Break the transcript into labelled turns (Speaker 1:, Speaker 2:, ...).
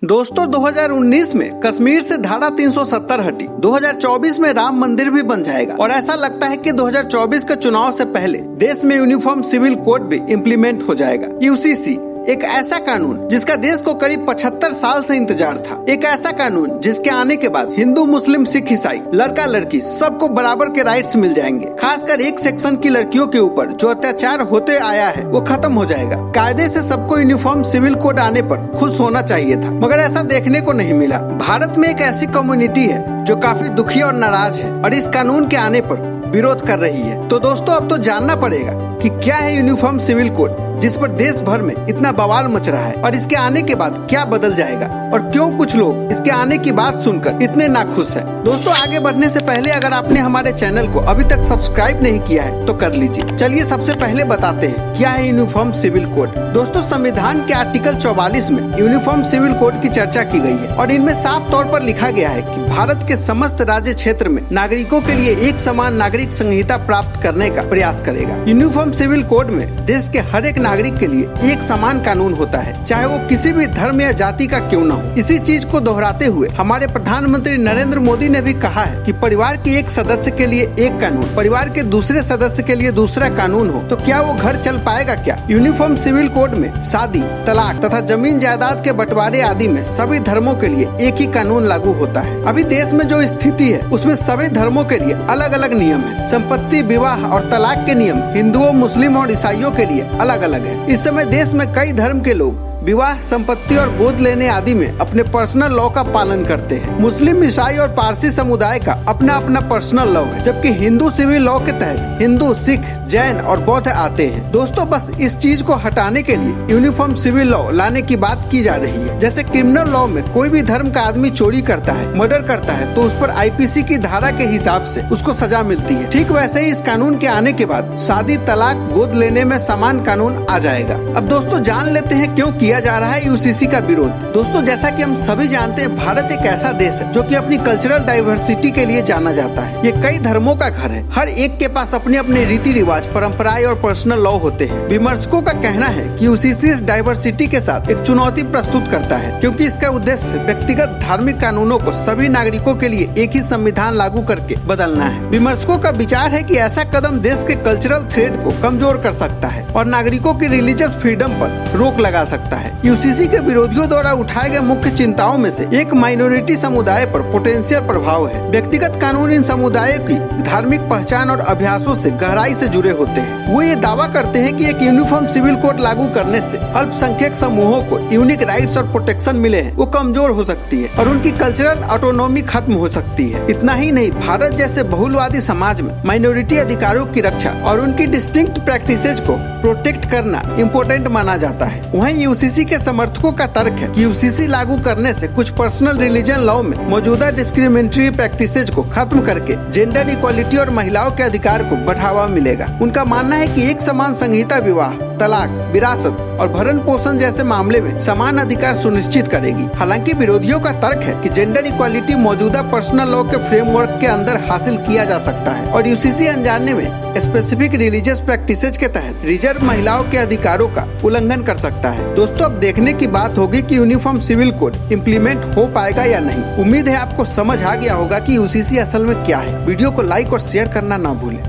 Speaker 1: दोस्तों 2019 में कश्मीर से धारा 370 हटी, 2024 में राम मंदिर भी बन जाएगा और ऐसा लगता है कि 2024 के चुनाव से पहले देश में यूनिफॉर्म सिविल कोड भी इम्प्लीमेंट हो जाएगा। यूसीसी एक ऐसा कानून जिसका देश को करीब 75 साल से इंतजार था। एक ऐसा कानून जिसके आने के बाद हिंदू, मुस्लिम, सिख, ईसाई, लड़का लड़की सबको बराबर के राइट्स मिल जाएंगे। खासकर एक सेक्शन की लड़कियों के ऊपर जो अत्याचार होते आया है वो खत्म हो जाएगा। कायदे से सबको यूनिफॉर्म सिविल कोड आने पर खुश होना चाहिए था, मगर ऐसा देखने को नहीं मिला। भारत में एक ऐसी कम्युनिटी है जो काफी दुखी और नाराज है और इस कानून के आने पर विरोध कर रही है। तो दोस्तों अब तो जानना पड़ेगा कि क्या है यूनिफॉर्म सिविल कोड जिस पर देश भर में इतना बवाल मच रहा है और इसके आने के बाद क्या बदल जाएगा और क्यों कुछ लोग इसके आने की बात सुनकर इतने नाखुश हैं। दोस्तों आगे बढ़ने से पहले अगर आपने हमारे चैनल को अभी तक सब्सक्राइब नहीं किया है तो कर लीजिए। चलिए सबसे पहले बताते हैं क्या है यूनिफॉर्म सिविल कोड। दोस्तों संविधान के आर्टिकल 44 में यूनिफॉर्म सिविल कोड की चर्चा की गई है और इनमें साफ तौर पर लिखा गया है कि भारत के समस्त राज्य क्षेत्र में नागरिकों के लिए एक समान नागरिक संहिता प्राप्त करने का प्रयास करेगा। यूनिफॉर्म सिविल कोड में देश के हर एक नागरिक के लिए एक समान कानून होता है, चाहे वो किसी भी धर्म या जाति का क्यों न हो। इसी चीज को दोहराते हुए हमारे प्रधानमंत्री नरेंद्र मोदी ने भी कहा है कि परिवार के एक सदस्य के लिए एक कानून, परिवार के दूसरे सदस्य के लिए दूसरा कानून हो तो क्या वो घर चल पाएगा क्या। यूनिफॉर्म सिविल कोड में शादी, तलाक तथा जमीन जायदाद के बंटवारे आदि में सभी धर्मों के लिए एक ही कानून लागू होता है। अभी देश में जो स्थिति है उसमें सभी धर्मों के लिए अलग अलग नियम है। संपत्ति, विवाह और तलाक के नियम हिंदुओं, मुस्लिम और ईसाइयों के लिए अलग अलग है। इस समय देश में कई धर्म के लोग विवाह, संपत्ति और गोद लेने आदि में अपने पर्सनल लॉ का पालन करते हैं। मुस्लिम, ईसाई और पारसी समुदाय का अपना अपना पर्सनल लॉ है, जबकि हिंदू सिविल लॉ के तहत हिंदू, सिख, जैन और बौद्ध आते हैं। दोस्तों बस इस चीज को हटाने के लिए यूनिफॉर्म सिविल लॉ लाने की बात की जा रही है। जैसे क्रिमिनल लॉ में कोई भी धर्म का आदमी चोरी करता है, मर्डर करता है तो उस पर आईपीसी की धारा के हिसाब से उसको सजा मिलती है। ठीक वैसे ही इस कानून के आने के बाद शादी, तलाक, गोद लेने में समान कानून आ जाएगा। अब दोस्तों जान लेते हैं क्यों किया जा रहा है यूसीसी का विरोध। दोस्तों जैसा कि हम सभी जानते हैं भारत एक ऐसा देश है जो कि अपनी कल्चरल डाइवर्सिटी के लिए जाना जाता है। ये कई धर्मों का घर है। हर एक के पास अपने अपने रीति रिवाज, परंपराएं और पर्सनल लॉ होते हैं। विमर्शकों का कहना है कि यूसीसी इस डाइवर्सिटी के साथ एक चुनौती प्रस्तुत करता है, क्योंकि इसका उद्देश्य व्यक्तिगत धार्मिक कानूनों को सभी नागरिकों के लिए एक ही संविधान लागू करके बदलना है। विमर्शकों का विचार है कि ऐसा कदम देश के कल्चरल थ्रेड को कमजोर कर सकता है और नागरिकों की रिलीजियस फ्रीडम पर रोक लगा सकता है। यूसीसी के विरोधियों द्वारा उठाए गए मुख्य चिंताओं में से एक माइनॉरिटी समुदाय पर पोटेंशियल प्रभाव है। व्यक्तिगत कानून इन समुदायों की धार्मिक पहचान और अभ्यासों से गहराई से जुड़े होते हैं। वो ये दावा करते हैं कि एक यूनिफॉर्म सिविल कोड लागू करने से अल्पसंख्यक समूहों को यूनिक राइट्स और प्रोटेक्शन मिले हैं वो कमजोर हो सकती है और उनकी कल्चरल ऑटोनॉमी खत्म हो सकती है। इतना ही नहीं, भारत जैसे बहुलवादी समाज में माइनॉरिटी अधिकारों की रक्षा और उनकी डिस्टिंक्ट प्रैक्टिसेज को प्रोटेक्ट करना इम्पोर्टेंट माना जाता है। वहीं यूसीसी के समर्थकों का तर्क है कि यूसीसी लागू करने से कुछ पर्सनल रिलीजन लॉ में मौजूदा डिस्क्रिमिनेटरी प्रैक्टिसेज को खत्म करके जेंडर इक्वालिटी और महिलाओं के अधिकार को बढ़ावा मिलेगा। उनका मानना है कि एक समान संहिता विवाह, तलाक, विरासत और भरण पोषण जैसे मामले में समान अधिकार सुनिश्चित करेगी। हालांकि विरोधियों का तर्क है कि जेंडर इक्वालिटी मौजूदा पर्सनल लॉ के फ्रेमवर्क के अंदर हासिल किया जा सकता है और यूसीसी अनजाने में स्पेसिफिक रिलीजियस प्रैक्टिसेज के तहत रिजर्व महिलाओं के अधिकारों का उल्लंघन कर सकता है। दोस्तों अब देखने की बात होगी कि यूनिफॉर्म सिविल कोड इम्प्लीमेंट हो पाएगा या नहीं। उम्मीद है आपको समझ आ गया होगा कि यूसीसी असल में क्या है। वीडियो को लाइक और शेयर करना ना भूलें।